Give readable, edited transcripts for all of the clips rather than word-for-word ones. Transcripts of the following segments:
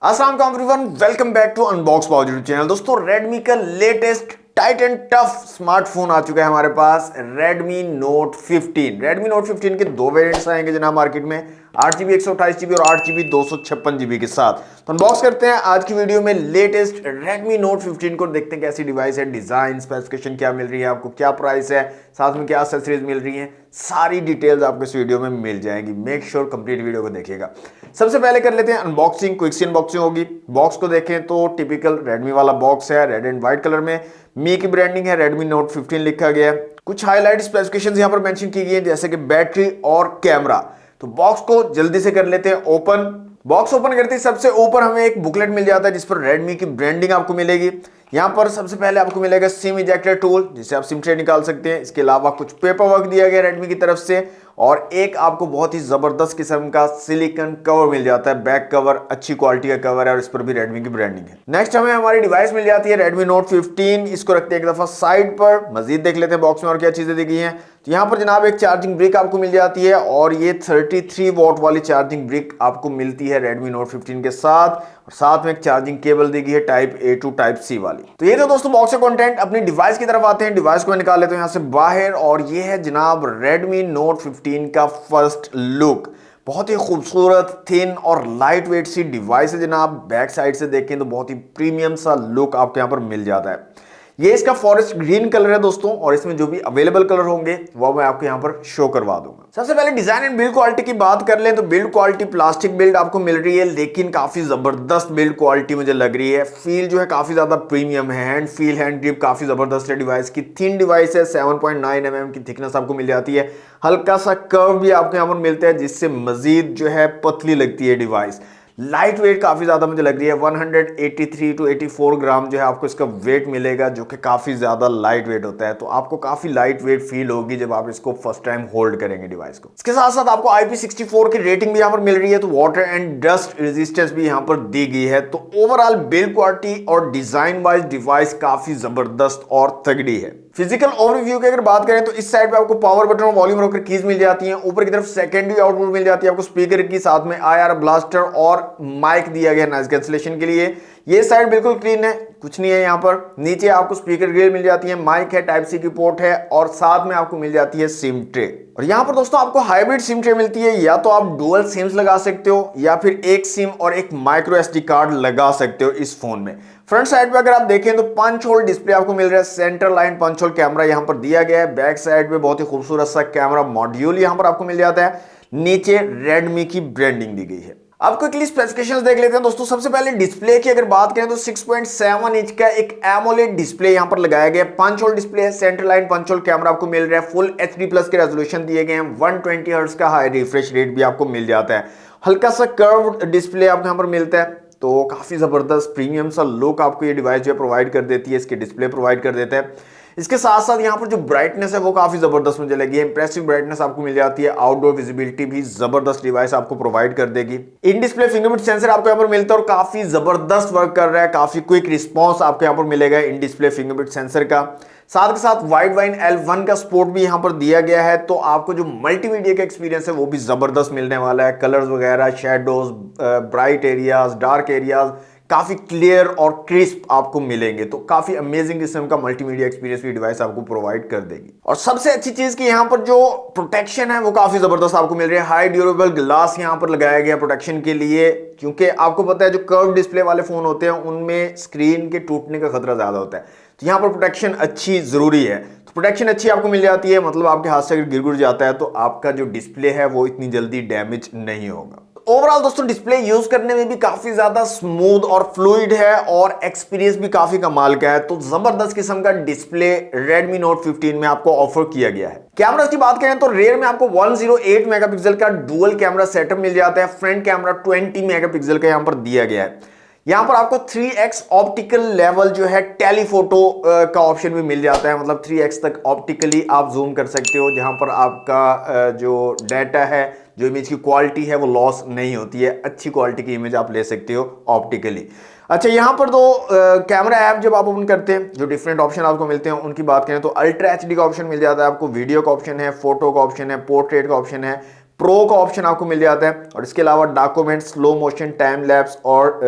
अस्सलाम वालेकुम everyone, welcome back to unbox positive channel. दोस्तों, Redmi का latest tight and tough smartphone आ चुका है हमारे पास, Redmi Note 15। Redmi Note 15 के दो वेरिएंट्स आएंगे जनाब मार्केट में, 8GB 128GB और 8GB 256GB के साथ। तो अनबॉक्स करते हैं आज की वीडियो में लेटेस्ट Redmi Note 15 को, देखते हैं कैसी डिवाइस है, डिजाइन स्पेसिफिकेशन क्या मिल रही है आपको, क्या प्राइस है, साथ में क्या एक्सेसरीज मिल रही हैं, सारी डिटेल्स आपको इस वीडियो में मिल जाएंगी। मेक श्योर कंप्लीट वीडियो को देखिएगा। सबसे पहले कर लेते हैं अनबॉक्सिंग, क्विक सी अनबॉक्सिंग होगी। बॉक्स को देखें तो टिपिकल Redmi वाला बॉक्स है, रेड एंड व्हाइट कलर में। मी की ब्रांडिंग है, Redmi Note 15 लिखा गया है। कुछ हाईलाइट स्पेसिफिकेशंस यहां पर मेंशन की गई है, जैसे कि बैटरी और कैमरा। तो बॉक्स को जल्दी से कर लेते हैं ओपन। बॉक्स ओपन करते ही सबसे ऊपर हमें एक बुकलेट मिल जाता है जिस पर Redmi की ब्रांडिंग आपको मिलेगी। यहां पर सबसे पहले आपको मिलेगा सिम इजेक्टर टूल, जिससे आप सिम ट्रे निकाल सकते हैं। इसके अलावा कुछ पेपर वर्क दिया गया Redmi की तरफ से, और एक आपको बहुत ही जबरदस्त किस्म का सिलिकॉन कवर मिल जाता है, बैक कवर, अच्छी क्वालिटी का कवर है और इस पर भी Redmi की ब्रांडिंग है। नेक्स्ट हमें हमारी डिवाइस मिल जाती है Redmi Note 15। इसको रखते हैं एक दफा साइड पर, मजीद देख लेते हैं बॉक्स में और क्या चीजें दी गई हैं। तो यहाँ पर जनाब एक चार्जिंग ब्रिक आपको मिल जाती है, और ये 33 वॉट वाली चार्जिंग ब्रिक आपको मिलती है Redmi Note 15 के साथ, और साथ में एक चार्जिंग केबल दी गई है type A to type C वाली। तो ये तो दोस्तों बॉक्स का कंटेंट। अपनी डिवाइस की तरफ आते हैं, डिवाइस को निकाल लेते हैं यहाँ से बाहर, और ये है जनाब Redmi Note 15 का फर्स्ट लुक। बहुत ही खूबसूरत, थिन और लाइट वेट सी डिवाइस है जनाब। बैक साइड से देखें तो बहुत ही प्रीमियम सा लुक आपको यहाँ पर मिल जाता है। ये इसका फॉरेस्ट ग्रीन कलर है दोस्तों, और इसमें जो भी अवेलेबल कलर होंगे वो मैं आपको यहाँ पर शो करवा दूंगा। सबसे पहले डिजाइन एंड बिल्ड क्वालिटी की बात कर लें तो बिल्ड क्वालिटी प्लास्टिक बिल्ड आपको मिल रही है, लेकिन काफी जबरदस्त बिल्ड क्वालिटी मुझे लग रही है। फील जो है काफी ज्यादा प्रीमियम है, हैंड फील, हैंड ग्रिप काफी जबरदस्त है। डिवाइस की थिन डिवाइस है, 7.9 mm की थिकनेस आपको मिल जाती है। हल्का सा कर्व भी आपको यहाँ पर मिलता है, जिससे मजीद जो है पतली लगती है डिवाइस। लाइट वेट काफी ज्यादा मुझे लग रही है, 183 टू 84 ग्राम जो है आपको इसका वेट मिलेगा, जो कि काफी ज्यादा लाइट वेट होता है। तो आपको काफी लाइट वेट फील होगी जब आप इसको फर्स्ट टाइम होल्ड करेंगे डिवाइस को। इसके साथ साथ आपको IP64 की रेटिंग भी यहाँ पर मिल रही है, तो वाटर एंड डस्ट रेजिस्टेंस भी यहाँ पर दी गई है। तो ओवरऑल बिल्ड क्वालिटी और डिजाइन वाइज डिवाइस काफी जबरदस्त और तगड़ी है। फिजिकल ओवरव्यू की अगर बात करें तो इस साइड पे आपको पावर बटन और वॉल्यूम रोकर कीज मिल जाती हैं। ऊपर की तरफ सेकेंडरी आउटपुट मिल जाती है आपको स्पीकर की, साथ में IR ब्लास्टर और माइक दिया गया नॉइज कैंसिलेशन के लिए। ये साइड बिल्कुल क्लीन है, कुछ नहीं है यहाँ पर। नीचे आपको स्पीकर ग्रिल मिल जाती है, माइक है, टाइप C की पोर्ट है, और साथ में आपको मिल जाती है सिम ट्रे। और यहाँ पर दोस्तों आपको हाइब्रिड सिम ट्रे मिलती है, या तो आप डुअल सिम्स लगा सकते हो या फिर एक सिम और एक माइक्रो SD कार्ड लगा सकते हो इस फोन में। फ्रंट साइड पे अगर आप देखें तो पंच होल डिस्प्ले आपको मिल रहा है, centre line punch hole camera यहाँ पर दिया गया है। बैक साइड पे बहुत ही खूबसूरत सा कैमरा मॉड्यूल यहाँ पर आपको मिल जाता है। नीचे Redmi की ब्रांडिंग दी गई है। अब क्विकली स्पेसिफिकेशंस देख लेते हैं दोस्तों। सबसे पहले डिस्प्ले की अगर बात करें तो 6.7 इंच का एक एमोलेड डिस्प्ले यहाँ पर लगाया गया है। पंच होल डिस्प्ले है, centre line punch hole camera आपको मिल रहा है, फुल HD+ के रेजोल्यूशन दिए गए हैं, 120 हर्ट्ज का हाई रिफ्रेश रेट भी आपको मिल जाता है। हल्का सा कर्व्ड डिस्प्ले आपको यहाँ पर मिलता है, तो काफी जबरदस्त प्रीमियम सा लुक आपको ये डिवाइस जो है प्रोवाइड कर देती है, इसके डिस्प्ले प्रोवाइड कर देता है। इसके साथ साथ यहाँ पर जो ब्राइटनेस है वो काफी जबरदस्त मुझे लगी है, इंप्रेसिव ब्राइटनेस आपको मिल जाती है। आउटडोर विजिबिलिटी भी जबरदस्त डिवाइस आपको प्रोवाइड कर देगी। इन डिस्प्ले फिंगरप्रिंट सेंसर आपको यहाँ पर मिलता है और काफी जबरदस्त वर्क कर रहा है, काफी क्विक रिस्पॉन्स आपको यहाँ पर मिलेगा इन डिस्प्ले फिंगरप्रिंट सेंसर का। साथ के साथ वाइड वाइन L1 का सपोर्ट भी यहाँ पर दिया गया है, तो आपको जो मल्टीमीडिया का एक्सपीरियंस है वो भी जबरदस्त मिलने वाला है। कलर्स वगैरह, shadows, bright areas, dark areas काफी क्लियर और क्रिस्प आपको मिलेंगे, तो काफी अमेजिंग किस्म का मल्टीमीडिया एक्सपीरियंस भी डिवाइस आपको प्रोवाइड कर देगी। और सबसे अच्छी चीज कि यहाँ पर जो प्रोटेक्शन है वो काफी जबरदस्त आपको मिल रही है। हाई ड्यूरेबल ग्लास यहाँ पर लगाया गया प्रोटेक्शन के लिए, क्योंकि आपको पता है जो कर्व डिस्प्ले वाले फोन होते हैं उनमें स्क्रीन के टूटने का खतरा ज्यादा होता है, तो यहाँ पर प्रोटेक्शन अच्छी जरूरी है। तो प्रोटेक्शन अच्छी आपको मिल जाती है, मतलब आपके हाथ से अगर गिर जाता है तो आपका जो डिस्प्ले है वो इतनी जल्दी डैमेज नहीं होगा। ओवरऑल दोस्तों डिस्प्ले यूज करने में भी काफी ज्यादा स्मूथ और फ्लूइड है, और एक्सपीरियंस भी काफी कमाल का है। तो जबरदस्त किस्म का डिस्प्ले Redmi Note 15 में आपको ऑफर किया गया है। कैमरा की बात करें तो रेयर में आपको 108 मेगापिक्सल का डुअल कैमरा सेटअप मिल जाता है। फ्रंट कैमरा 20 मेगापिक्सल का यहाँ पर दिया गया है। यहाँ पर आपको 3x ऑप्टिकल लेवल जो है टेलीफोटो का ऑप्शन भी मिल जाता है, मतलब 3x तक ऑप्टिकली आप जूम कर सकते हो, जहां पर आपका जो डाटा है, जो इमेज की क्वालिटी है वो लॉस नहीं होती है। अच्छी क्वालिटी की इमेज आप ले सकते हो ऑप्टिकली। अच्छा, यहाँ पर दो कैमरा ऐप जब आप ओपन करते हैं जो डिफरेंट ऑप्शन आपको मिलते हैं उनकी बात करें तो अल्ट्रा HD का ऑप्शन मिल जाता है आपको, वीडियो का ऑप्शन है, फोटो का ऑप्शन है, पोर्ट्रेट का ऑप्शन है, प्रो का ऑप्शन आपको मिल जाता है और इसके अलावा document, slow motion, time lapse और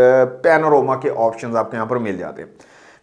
पैनोरामा के ऑप्शंस आपको यहाँ पर मिल जाते हैं।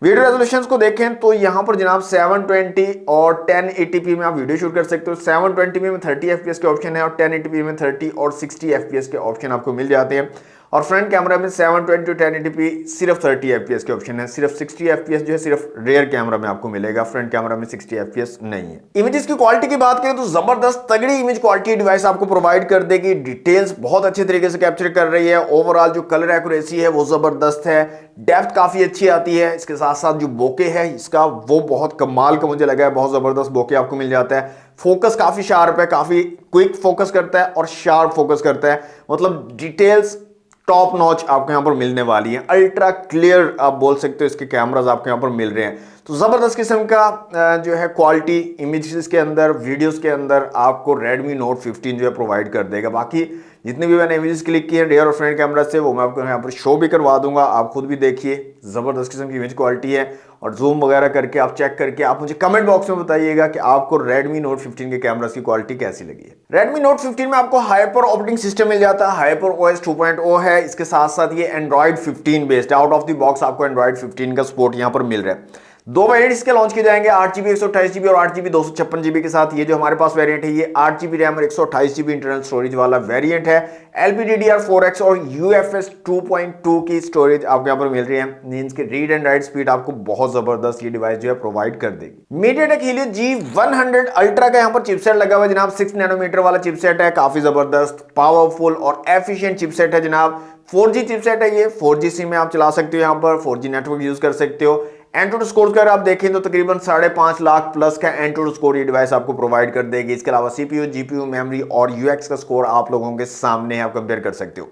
वीडियो रेजोल्यूशंस को देखें तो यहाँ पर जनाब 720 और 1080p में आप वीडियो शूट कर सकते हो। 720p में 30 fps के ऑप्शन है और 1080p में 30 और 60 fps के ऑप्शन आपको मिल जाते हैं। और फ्रंट कैमरा में 720 1080p सिर्फ 30 fps के ऑप्शन है। सिर्फ 60 fps जो है सिर्फ रेयर कैमरा में आपको मिलेगा, फ्रंट कैमरा में 60 fps नहीं है। इमेजेस की क्वालिटी की बात करें तो जबरदस्त तगड़ी इमेज क्वालिटी डिवाइस आपको प्रोवाइड कर देगी। डिटेल्स बहुत अच्छे तरीके से कैप्चर कर रही है। ओवरऑल जो कलर एक्यूरेसी है वो जबरदस्त है, डेप्थ काफी अच्छी आती है। इसके साथ साथ जो बोके है इसका वो बहुत कमाल का मुझे लगा है, बहुत जबरदस्त बोके आपको मिल जाता है। फोकस काफी शार्प है, काफी क्विक फोकस करता है और शार्प फोकस करता है, मतलब डिटेल्स टॉप नॉच आपको यहां पर मिलने वाली है। अल्ट्रा क्लियर आप बोल सकते हो इसके कैमरास आपको यहां पर मिल रहे हैं। तो जबरदस्त किस्म का जो है क्वालिटी इमेजेस के अंदर, वीडियोस के अंदर आपको Redmi Note 15 जो है प्रोवाइड कर देगा। बाकी जितने भी मैंने इमेजेस क्लिक किए हैं रियर और फ्रंट कैमरा से वो मैं आपको यहाँ पर शो भी करवा दूंगा, आप खुद भी देखिए। जबरदस्त किस्म की इमेज क्वालिटी है और जूम वगैरह करके आप चेक करके आप मुझे कमेंट बॉक्स में बताइएगा कि आपको Redmi Note 15 के कैमरास की क्वालिटी कैसी लगी है। Redmi Note 15 में आपको हाइपर ऑपरेटिंग सिस्टम मिल जाता है, हाइपर OS 2.0 है। इसके साथ साथ ये Android 15 based, out of the box आपको Android 15 का सपोर्ट यहाँ पर मिल रहा है। दो वेरिएंट इसके लॉन्च किए जाएंगे, 8GB 128GB और 8GB 256GB के साथ। ये जो हमारे पास वेरिएंट है ये 8GB रैम और 128GB इंटरनल स्टोरेज वाला वेरिएंट है। LPDDR4X और UFS 2.2 की स्टोरेज आपको यहाँ पर मिल रही है। मींस के रीड एंड राइट स्पीड आपको बहुत जबरदस्त ये डिवाइस जो है प्रोवाइड कर देगी। MediaTek Helio G100 Ultra का यहाँ पर चिपसेट लगा हुआ है जनाब, 6 नैनोमीटर वाला चिपसेट है, काफी जबरदस्त पावरफुल और एफिशिएंट चिपसेट है जनाब। 4G चिपसेट है ये, 4G सिम में आप चला सकते हो, यहाँ पर 4G नेटवर्क यूज कर सकते हो। एंट्रोड स्कोर अगर आप देखें तो तकरीबन 5.5 लाख प्लस का एंट्रोड स्कोर ये डिवाइस आपको प्रोवाइड कर देगी। इसके अलावा CPU, GPU, मेमोरी और UX का स्कोर आप लोगों के सामने आप कंपेयर कर सकते हो।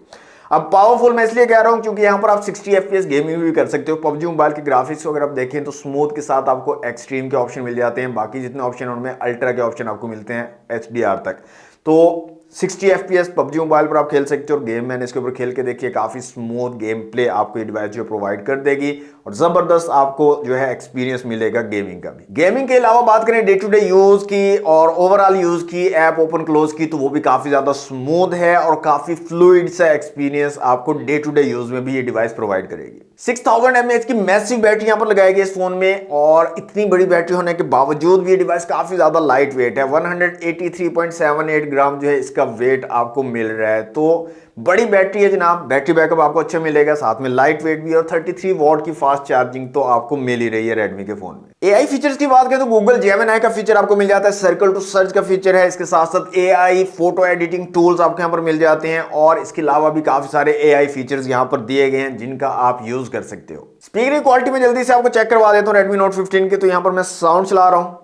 अब पावरफुल मैं इसलिए कह रहा हूं क्योंकि यहां पर आप 60 FPS गेमिंग भी कर सकते हो। PUBG मोबाइल के ग्राफिक्स अगर आप देखें तो स्मूथ के साथ आपको एक्सट्रीम के ऑप्शन मिल जाते हैं, बाकी जितने ऑप्शन उनमें अल्ट्रा के ऑप्शन आपको मिलते हैं HDR तक। तो 60 FPS PUBG मोबाइल पर आप खेल सकते हो और गेम मैंने इसके ऊपर खेल के देखिए, काफी स्मूथ गेम प्ले आपको ये डिवाइस जो प्रोवाइड कर देगी और जबरदस्त आपको जो है एक्सपीरियंस मिलेगा गेमिंग का भी। गेमिंग के अलावा बात करें डे टू डे यूज की और ओवरऑल यूज की, ऐप ओपन क्लोज की, तो वो भी काफी ज्यादा स्मूथ है और काफी फ्लूइड सा एक्सपीरियंस आपको डे टू डे यूज में भी ये डिवाइस प्रोवाइड करेगी। 6000 mAh की मैसिव बैटरी यहां पर लगाई गई इस फोन में और इतनी बड़ी बैटरी होने के बावजूद भी ये डिवाइस काफी ज्यादा लाइट वेट है। 183.78 ग्राम जो है इसका वेट आपको मिल रहा है, तो बड़ी बैटरी है जनाब। बैटरी बैकअप आपको अच्छा मिलेगा, साथ में लाइट वेट भी और 33 वॉट की फास्ट चार्जिंग तो आपको मिल ही रही है रेडमी के फोन में। एआई फीचर्स की बात करें तो गूगल जेमिनी का फीचर आपको मिल जाता है, सर्कल टू सर्च का फीचर है, इसके साथ साथ एआई फोटो एडिटिंग टूल्स आपको यहाँ पर मिल जाते हैं और इसके अलावा भी काफी सारे एआई फीचर्स यहाँ पर दिए गए हैं जिनका आप यूज कर सकते हो। स्पीकर की क्वालिटी में जल्दी से आपको चेक करवा देता हूँ Redmi Note 15 के, तो यहाँ पर मैं साउंड चला रहा हूँ।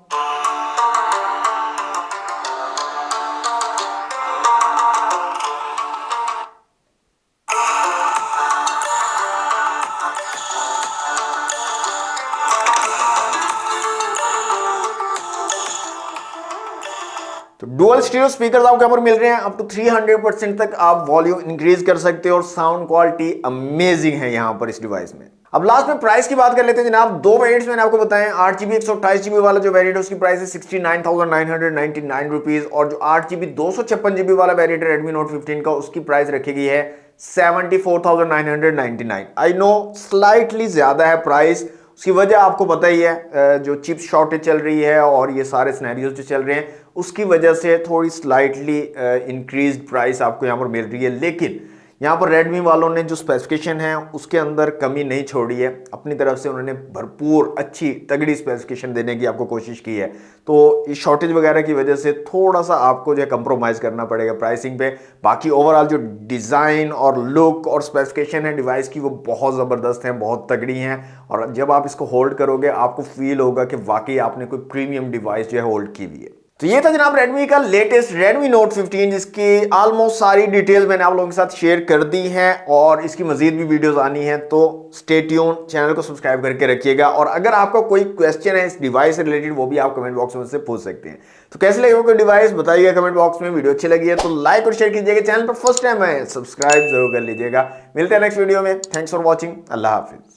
तो डुअल स्टीरियो स्पीकर्स आपको यहाँ पर मिल रहे हैं, अप टू 300% तक आप वॉल्यूम इंक्रीज कर सकते हो और साउंड क्वालिटी अमेजिंग है यहाँ पर इस डिवाइस में। अब लास्ट में प्राइस की बात कर लेते हैं जनाब। दो वेरिएंट्स मैंने आपको बताए, 8GB 128GB वाला जो वेरिएंट है उसकी प्राइस है 69,999 रुपीज और जो 8GB 256GB वाला वेरिएंट है Redmi Note 15 का उसकी प्राइस रखी गई है 74,999। आई नो स्लाइटली ज्यादा है प्राइस, उसकी वजह आपको पता ही है, जो चिप शॉर्टेज चल रही है और ये सारे सिनेरियोज जो चल रहे हैं उसकी वजह से थोड़ी स्लाइटली इंक्रीज्ड प्राइस आपको यहाँ पर मिल रही है। लेकिन यहाँ पर Redmi वालों ने जो स्पेसिफिकेशन है उसके अंदर कमी नहीं छोड़ी है, अपनी तरफ से उन्होंने भरपूर अच्छी तगड़ी स्पेसिफिकेशन देने की आपको कोशिश की है। तो इस शॉर्टेज वगैरह की वजह से थोड़ा सा आपको जो है कंप्रोमाइज करना पड़ेगा प्राइसिंग पे। बाकी ओवरऑल जो डिज़ाइन और लुक और स्पेसिफिकेशन है डिवाइस की वो बहुत ज़बरदस्त है, बहुत तगड़ी हैं और जब आप इसको होल्ड करोगे आपको फील होगा कि वाकई आपने कोई प्रीमियम डिवाइस जो है होल्ड की हुई है। तो ये था जनाब Redmi का लेटेस्ट Redmi Note 15 जिसकी ऑलमोस्ट सारी डिटेल्स मैंने आप लोगों के साथ शेयर कर दी हैं और इसकी मजीद भी वीडियोस आनी है, तो स्टे ट्यून, चैनल को सब्सक्राइब करके रखिएगा। और अगर आपका कोई क्वेश्चन है इस डिवाइस से रिलेटेड वो भी आप कमेंट बॉक्स में से पूछ सकते हैं। तो कैसे लगे कोई डिवाइस बताइएगा कमेंट बॉक्स में। वीडियो अच्छी लगी है तो लाइक और शेयर कीजिएगा, चैनल पर फर्स्ट टाइम है सब्सक्राइब जरूर कर लीजिएगा। मिलते हैं नेक्स्ट वीडियो में। Thanks for watching, Allah Hafiz.